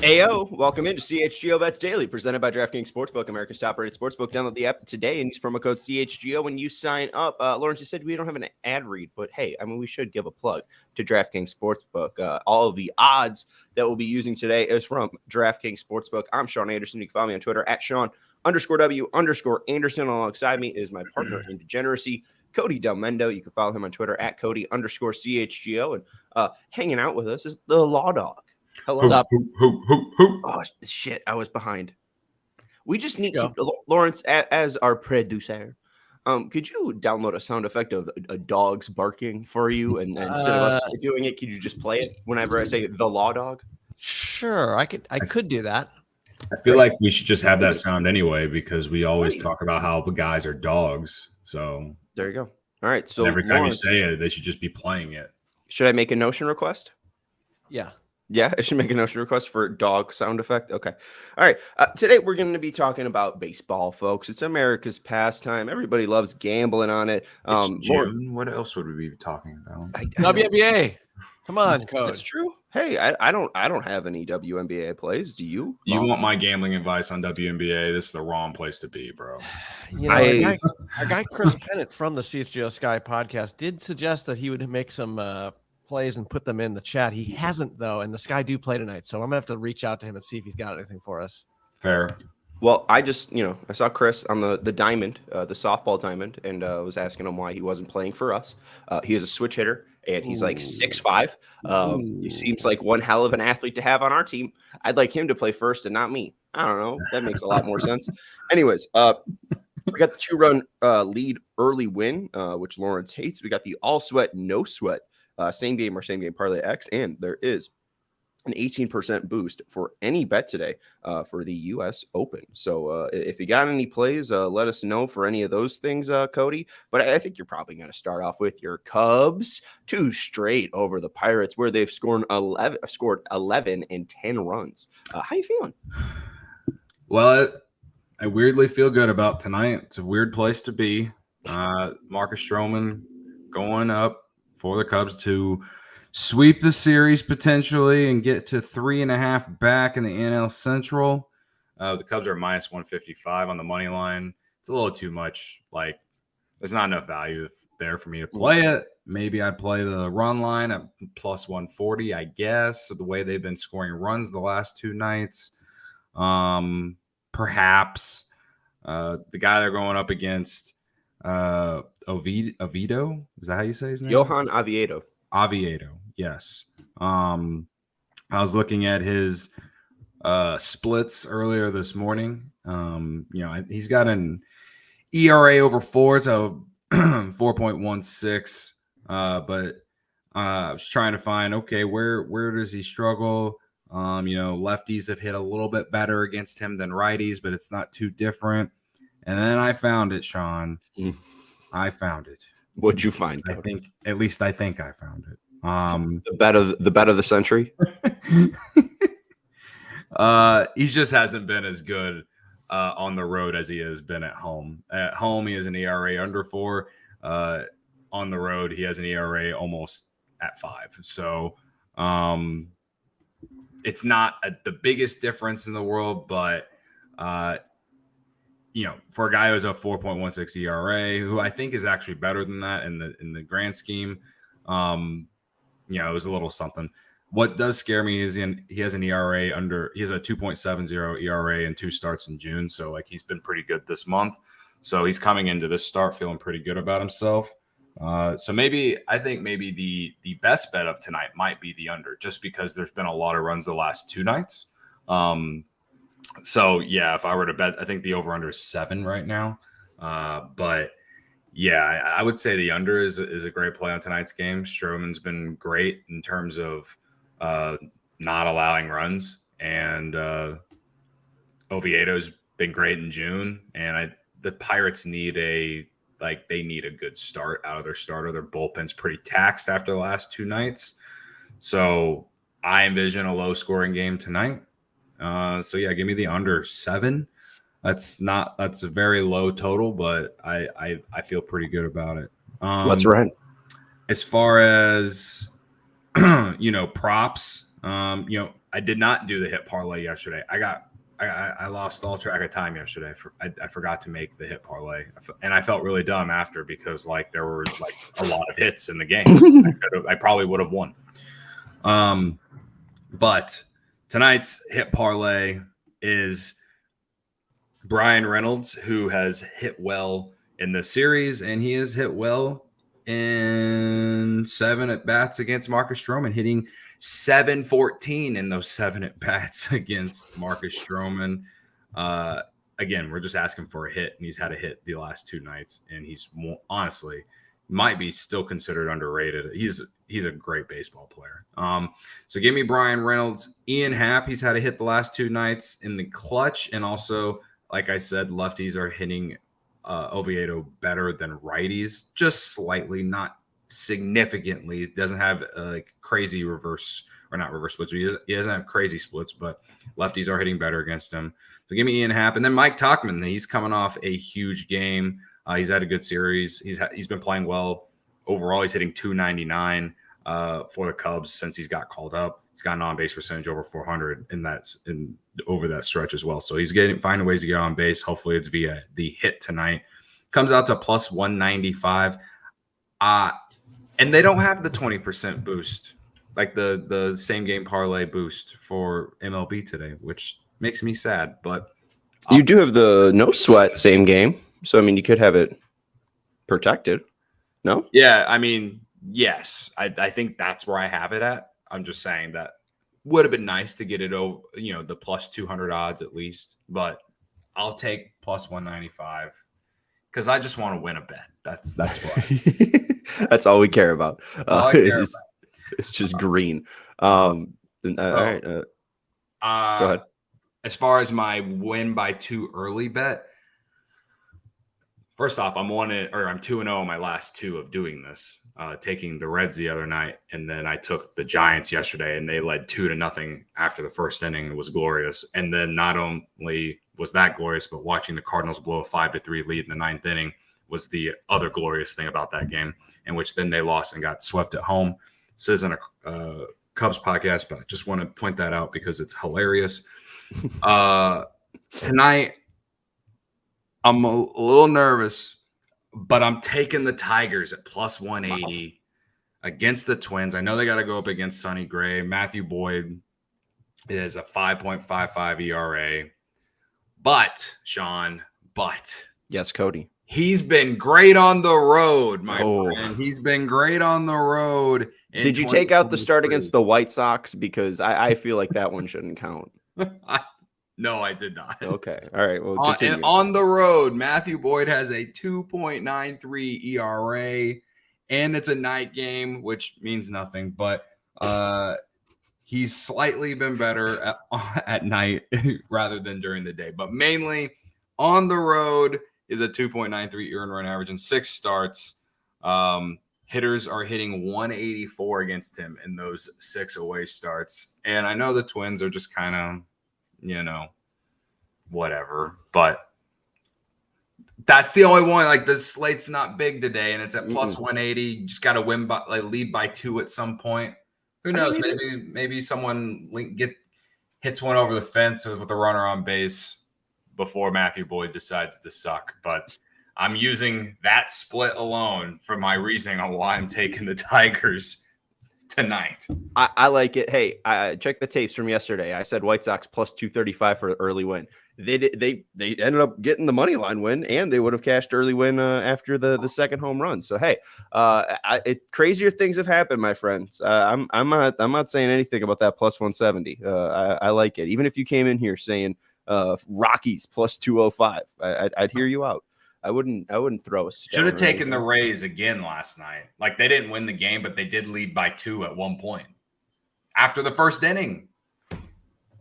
Ayo, welcome into CHGO Bets Daily, presented by DraftKings Sportsbook, America's top-rated sportsbook. Download the app today and use promo code CHGO when you sign up. Lawrence, you said we don't have an ad read, but hey, I mean, we should give a plug to DraftKings Sportsbook. All of the odds that we'll be using today is from DraftKings Sportsbook. I'm Sean Anderson. You can follow me on Twitter at Sean_W_Anderson. Alongside me is my partner in degeneracy, Cody Delmendo. You can follow him on Twitter at Cody_CHGO. And hanging out with us is the Law Dog. Hello. What's up? Oh, shit. I was behind. We just need to, Lawrence, as our producer, could you download a sound effect of a dog's barking for you? And instead of us doing it, could you just play it whenever I say the Law Dog? Sure. I could do that. I feel like we should just have that sound anyway, because we always talk about how the guys are dogs. So there you go. All right. So every time Lawrence, you say it, they should just be playing it. Should I make a Notion request? Yeah. Yeah, I should make a Notion request for dog sound effect. Okay. All right. Today, we're going to be talking about baseball, folks. It's America's pastime. Everybody loves gambling on it. June. What else would we be talking about? WNBA. Come on, Coach. That's true. Hey, I don't have any WNBA plays. Do you? You want my gambling advice on WNBA? This is the wrong place to be, bro. You know, our guy Chris Pennant from the CHGO Sky podcast did suggest that he would make some plays and put them in the chat. He hasn't, though, and the Sky do play tonight, so I'm gonna have to reach out to him and see if he's got anything for us. Fair. Well, I just, I saw Chris on the diamond, the softball diamond, and was asking him why he wasn't playing for us. He is a switch hitter, and he's like 6'5". He seems like one hell of an athlete to have on our team. I'd like him to play first and not me. I don't know. That makes a lot more sense. Anyways, we got the 2-run lead early win, which Lawrence hates. We got the all sweat, no sweat. Same game or same game parlay X, and there is an 18% boost for any bet today for the U.S. Open. So if you got any plays, let us know for any of those things, Cody. But I think you're probably going to start off with your Cubs, 2 straight over the Pirates, where they've scored 11 and 10 runs. How you feeling? Well, I weirdly feel good about tonight. It's a weird place to be. Marcus Stroman going up for the Cubs to sweep the series potentially and get to 3.5 back in the NL Central. The Cubs are minus 155 on the money line. It's a little too much. Like, there's not enough value there for me to play it. Maybe I'd play the run line at plus 140, I guess, the way they've been scoring runs the last 2 nights. Perhaps the guy they're going up against, Oviedo, is that how you say his name? Johan Oviedo, yes. I was looking at his splits earlier this morning. He's got an ERA over 4, so 4.16. But I was trying to find, okay, where does he struggle? Lefties have hit a little bit better against him than righties, but it's not too different. And then I found it, Sean. I found it. What'd you find? I think I found it. The bet of the century. He just hasn't been as good on the road as he has been at home. At home, he has an ERA under 4. On the road, he has an ERA almost at 5. So it's not the biggest difference in the world, but for a guy who has a 4.16 ERA, who I think is actually better than that in the grand scheme, it was a little something. What does scare me is he has an ERA he has a 2.70 ERA and 2 starts in June. So like he's been pretty good this month. So he's coming into this start feeling pretty good about himself. So I think maybe the best bet of tonight might be the under, just because there's been a lot of runs the last 2 nights. So yeah, if I were to bet, I think the over under is 7 right now. But yeah, I would say the under is a great play on tonight's game. Stroman's been great in terms of not allowing runs, and Oviedo's been great in June. And the Pirates need a good start out of their starter. Their bullpen's pretty taxed after the last 2 nights. So I envision a low scoring game tonight. So yeah, give me the under 7. That's a very low total, but I feel pretty good about it. That's right. As far as props, I did not do the hit parlay yesterday. I lost all track of time yesterday. I forgot to make the hit parlay, and I felt really dumb after because like there were like a lot of hits in the game. I probably would have won. But tonight's hit parlay is Brian Reynolds, who has hit well in the series, and he has hit well in 7 at-bats against Marcus Stroman, hitting 714 in those 7 at-bats against Marcus Stroman. Again, we're just asking for a hit, and he's had a hit the last 2 nights, and he's honestly might be still considered underrated. He's a great baseball player. So give me Brian Reynolds. Ian Happ, he's had a hit the last 2 nights in the clutch, and also, like I said, lefties are hitting Oviedo better than righties, just slightly, not significantly. It doesn't have like crazy reverse splits. He doesn't have crazy splits, but lefties are hitting better against him. So give me Ian Happ, and then Mike Tauchman. He's coming off a huge game. He's had a good series. He's been playing well overall. He's hitting 299 for the Cubs since he's got called up. He's got an on-base percentage over 400, and that's over that stretch as well. So he's finding ways to get on base. Hopefully it's via the hit tonight. Comes out to plus 195. And they don't have the 20% boost, like the same game parlay boost for MLB today, which makes me sad. But you do have the no sweat same game. So, I mean, you could have it protected. No? Yeah, I mean, yes. I think that's where I have it at. I'm just saying that would have been nice to get it over, the plus 200 odds at least. But I'll take plus 195 because I just want to win a bet. That's why. That's all we care about. It's just green. All right. Go ahead. As far as my win by 2 early bet, first off, I'm 2-0 on my last 2 of doing this, taking the Reds the other night, and then I took the Giants yesterday, and they led 2-0 after the first inning. It was glorious. And then not only was that glorious, but watching the Cardinals blow a 5-3 lead in the 9th inning was the other glorious thing about that game, in which then they lost and got swept at home. This isn't a Cubs podcast, but I just want to point that out because it's hilarious. Tonight, I'm a little nervous, but I'm taking the Tigers at plus 180 against the Twins. I know they got to go up against Sonny Gray. Matthew Boyd is a 5.55 ERA. But, Sean, yes, Cody. He's been great on the road, my friend. He's been great on the road. Did you take out the start against the White Sox? Because I feel like that one shouldn't count. No, I did not. Okay. All right. Well, continue. And on the road, Matthew Boyd has a 2.93 ERA, and it's a night game, which means nothing. But he's slightly been better at night rather than during the day. But mainly on the road is a 2.93 earned run average in 6 starts. Hitters are hitting 184 against him in those 6 away starts. And I know the Twins are just kind of, whatever. But that's the only one. Like, the slate's not big today, and it's at plus 180. You just got to lead by 2 at some point. Who knows? Maybe someone hits one over the fence with a runner on base before Matthew Boyd decides to suck. But I'm using that split alone for my reasoning on why I'm taking the Tigers tonight. I like it. Hey, I checked the tapes from yesterday. I said White Sox plus 235 for an early win. They ended up getting the money line win, and they would have cashed early win after the second home run. So hey, crazier things have happened, my friends. I'm not saying anything about that plus 170. I like it. Even if you came in here saying Rockies plus 205, I'd hear you out. I wouldn't throw a stone. Should have taken the Rays again last night. Like, they didn't win the game, but they did lead by 2 at one point after the first inning.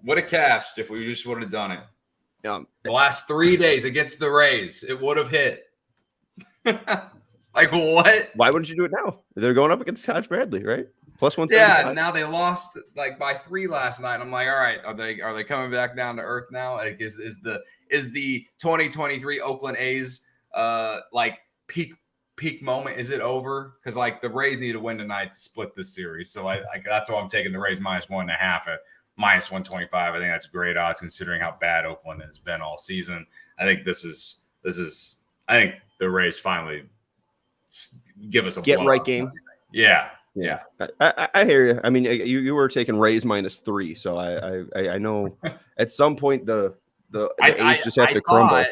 Would have cashed if we just would have done it. The last 3 days against the Rays, it would have hit. Like, what? Why wouldn't you do it now? They're going up against Taj Bradley, right? Plus 175. Yeah, now they lost like by 3 last night. I'm like, all right, are they coming back down to earth now? Like, is the 2023 Oakland A's like peak peak moment? Is it over? Because like the Rays need to win tonight to split this series. So that's why I'm taking the Rays -1.5 at -125. I think that's great odds considering how bad Oakland has been all season. I think this is. I think the Rays finally give us a get right blowout. game. Yeah. I hear you. I mean, you were taking Rays -3, so I know at some point the A's just have to crumble.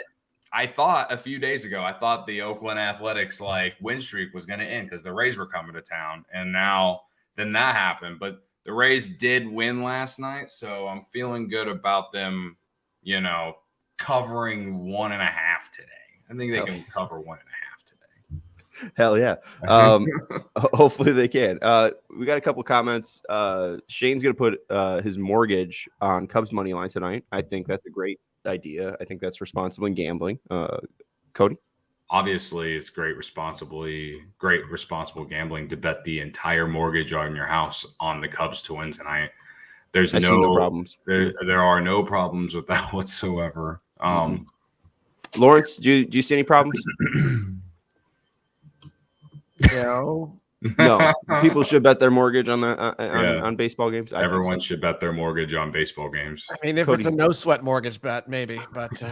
I thought a few days ago, I thought the Oakland Athletics win streak was going to end because the Rays were coming to town, and then that happened. But the Rays did win last night, so I'm feeling good about them, covering 1.5 today. I think they can cover 1.5 today. Hell yeah. Hopefully they can. We got a couple comments. Shane's going to put his mortgage on Cubs money line tonight. I think that's a great idea. I think that's responsible in gambling. Cody? Obviously, it's great responsible gambling to bet the entire mortgage on your house on the Cubs to win tonight. I see no problems. There are no problems with that whatsoever. Lawrence, do you see any problems? No. No. People should bet their mortgage on baseball games. Everyone should bet their mortgage on baseball games. I mean, if Cody, it's a no sweat mortgage bet, maybe, but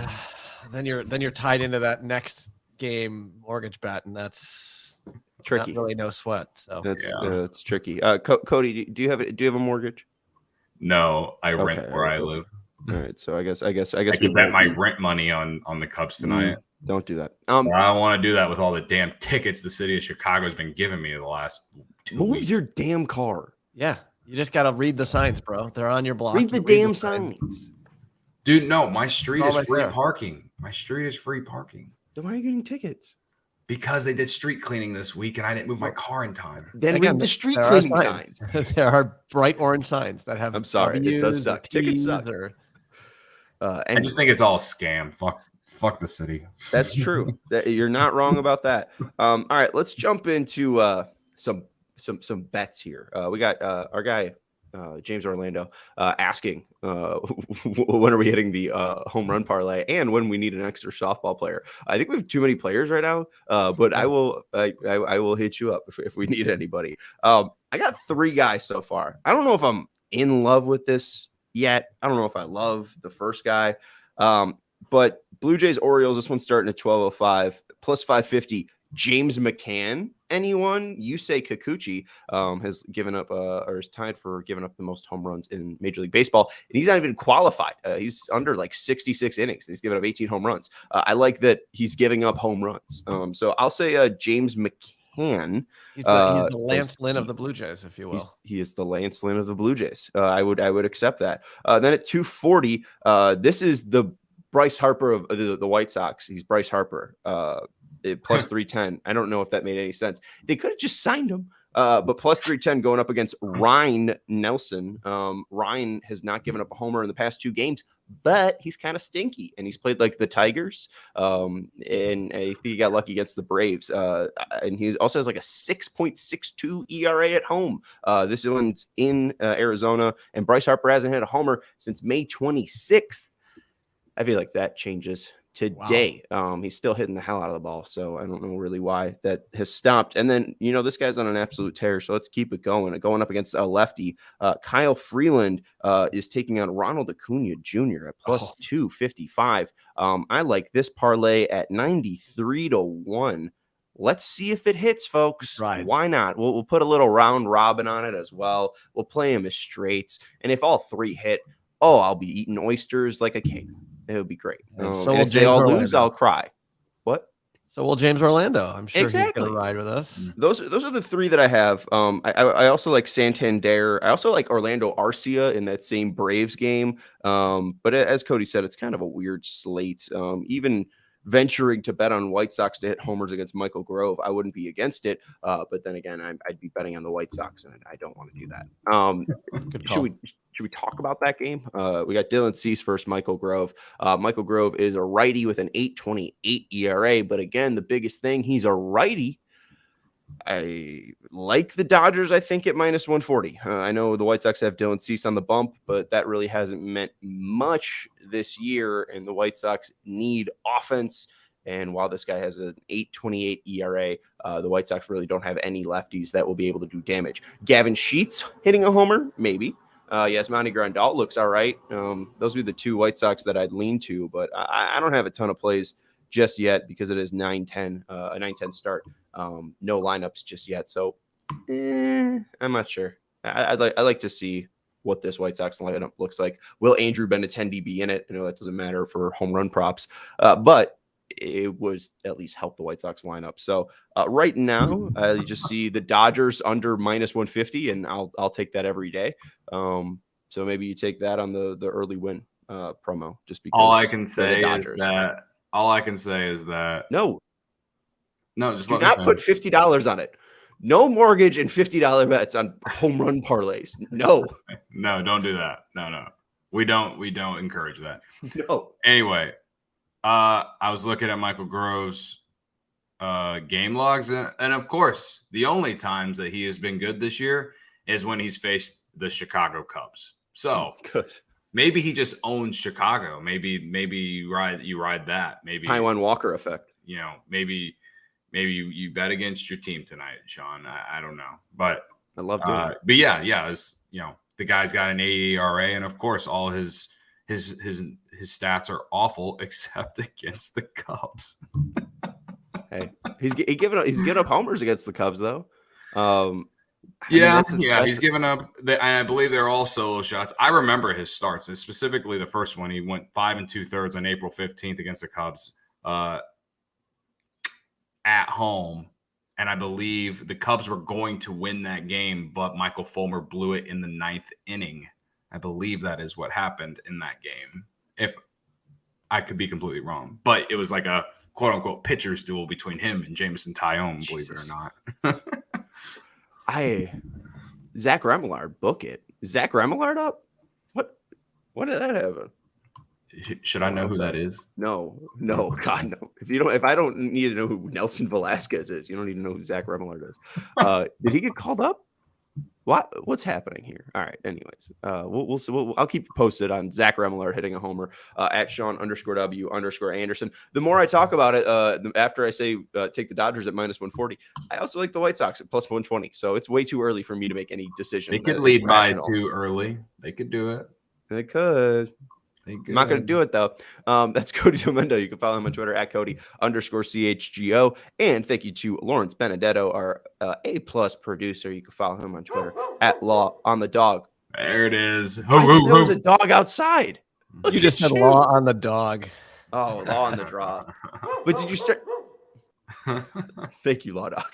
then you're tied into that next game mortgage bet, and that's tricky. Not really no sweat. So it's tricky. Cody, do you have a mortgage? No, I rent where I live. All right, so I guess I could bet my rent money on the Cubs tonight. Don't do that. I don't want to do that with all the damn tickets the city of Chicago has been giving me the last 2 weeks. Move your damn car. Yeah, you just got to read the signs, bro. They're on your block. Read the damn signs. Dude, no, my street is free parking. My street is free parking. Then why are you getting tickets? Because they did street cleaning this week and I didn't move my car in time. Then read the street cleaning signs. There are bright orange signs that have. I'm sorry, it does suck. Tickets suck. I just think it's all a scam. Fuck the city. That's true. You're not wrong about that. All right, let's jump into some bets here. We got our guy James Orlando asking when are we hitting the home run parlay and when we need an extra softball player. I think we have too many players right now, but I will hit you up if we need anybody. I got 3 guys so far. I don't know if I'm in love with this yet. I don't know if I love the first guy. But Blue Jays Orioles, this one's starting at 12.05 plus 550. James McCann, anyone? You say Kikuchi has given up or is tied for giving up the most home runs in Major League Baseball, and he's not even qualified. He's under 66 innings, and he's given up 18 home runs. I like that he's giving up home runs. So I'll say James McCann. He's the Lance Lynn of the Blue Jays, if you will. He is the Lance Lynn of the Blue Jays. I would accept that. Then at 240, this is the Bryce Harper of the White Sox. He's Bryce Harper. Plus 310. I don't know if that made any sense. They could have just signed him, but plus 310 going up against Ryan Nelson. Ryan has not given up a homer in the past 2 games, but he's kind of stinky, and he's played like the Tigers. And I think he got lucky against the Braves. And he also has like a 6.62 ERA at home. This one's in Arizona, and Bryce Harper hasn't hit a homer since May 26th. I feel like that changes today. Wow. He's still hitting the hell out of the ball, so I don't know really why that has stopped. And then this guy's on an absolute tear, so let's keep it going. Going up against a lefty, Kyle Freeland is taking on Ronald Acuna Jr. at plus 255. I like this parlay at 93-1. Let's see if it hits, folks. Right. Why not? We'll put a little round robin on it as well. We'll play him as straights, and if all 3 hit, I'll be eating oysters like a king. It would be great. So if they all lose, I'll cry. What? So will James Orlando. I'm sure exactly. He's going to ride with us. Those are the 3 that I have. I also like Santander. I also like Orlando Arcia in that same Braves game. But as Cody said, it's kind of a weird slate. Even venturing to bet on White Sox to hit homers against Michael Grove, I wouldn't be against it. But then again, I'd be betting on the White Sox, and I don't want to do that. Should we talk about that game? We got Dylan Cease versus Michael Grove. Michael Grove is a righty with an 8.28 ERA, but again, the biggest thing, he's a righty. I like the Dodgers, I think, at minus 140. I know the White Sox have Dylan Cease on the bump, but that really hasn't meant much this year, and the White Sox need offense. And while this guy has an 8.28 ERA, the White Sox really don't have any lefties that will be able to do damage. Gavin Sheets hitting a homer, maybe. Yasmani Grandal looks all right. Those would be the two White Sox that I'd lean to, but I don't have a ton of plays just yet because it is 9-10, a 9-10 start. No lineups just yet, so I'm not sure. I'd like to see what this White Sox lineup looks like. Will Andrew Benintendi be in it? I know that doesn't matter for home run props, but it would at least help the White Sox lineup. So right now, you just see the Dodgers under -150, and I'll take that every day. So maybe you take that on the early win promo. Just because all I can say is that no, just do not put $50 on it. No mortgage and $50 bets on home run parlays. No, don't do that. No, we don't encourage that. No. Anyway, I was looking at Michael Grove's game logs, and of course, the only times that he has been good this year is when he's faced the Chicago Cubs. So good. Maybe he just owns Chicago. Maybe you ride that. Maybe Taijuan Walker effect. Maybe you bet against your team tonight, Sean. I don't know, but I love doing it. But yeah, it's, the guy's got an 80 ERA, and of course, all his stats are awful except against the Cubs. Hey, he's giving up homers against the Cubs though. He's given up. I believe they're all solo shots. I remember his starts, and specifically the first one. He went 5 2/3 on April 15th against the Cubs at home, and I believe the Cubs were going to win that game, but Michael Fulmer blew it in the 9th inning. I believe that is what happened in that game. If I could be completely wrong, but it was like a quote unquote pitcher's duel between him and Jameson Taillon, believe it or not. Zach Remillard, book it. Is Zach Remillard up? What did that happen? Should I know who that is? No, God, no. If I don't need to know who Nelson Velasquez is, you don't need to know who Zach Remillard is. Did he get called up? What's happening here? All right. Anyways, I'll keep you posted on Zach Remillard hitting a homer at Sean_W_Anderson. The more I talk about it, after I say take the Dodgers at -140, I also like the White Sox at +120. So it's way too early for me to make any decision. They could lead by too early. They could do it. They could. I'm not going to do it, though. That's Cody Delmendo. You can follow him on Twitter at Cody_CHGO. And thank you to Lawrence Benedetto, our A+ producer. You can follow him on Twitter at Law on the Dog. There it is. There was a dog outside. You just said Law on the Dog. Oh, Law on the Draw. But did you start? Thank you, Law Dog.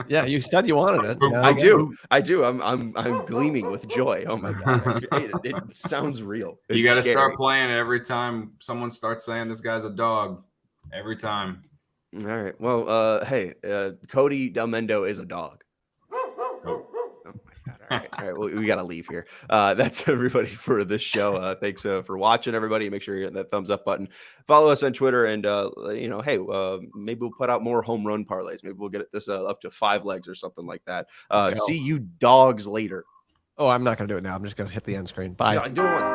Yeah, you said you wanted it. I do. I'm gleaming with joy. Oh my God. It sounds real. You got to start playing it every time someone starts saying this guy's a dog. Every time. All right. Well, hey, Cody Delmendo is a dog. All right. Well, we got to leave here. That's everybody for this show. Thanks for watching, everybody. Make sure you hit that thumbs up button. Follow us on Twitter, and maybe we'll put out more home run parlays. Maybe we'll get this up to 5 legs or something like that. See you dogs later. Oh, I'm not going to do it now. I'm just going to hit the end screen. Bye. Yeah, do it once.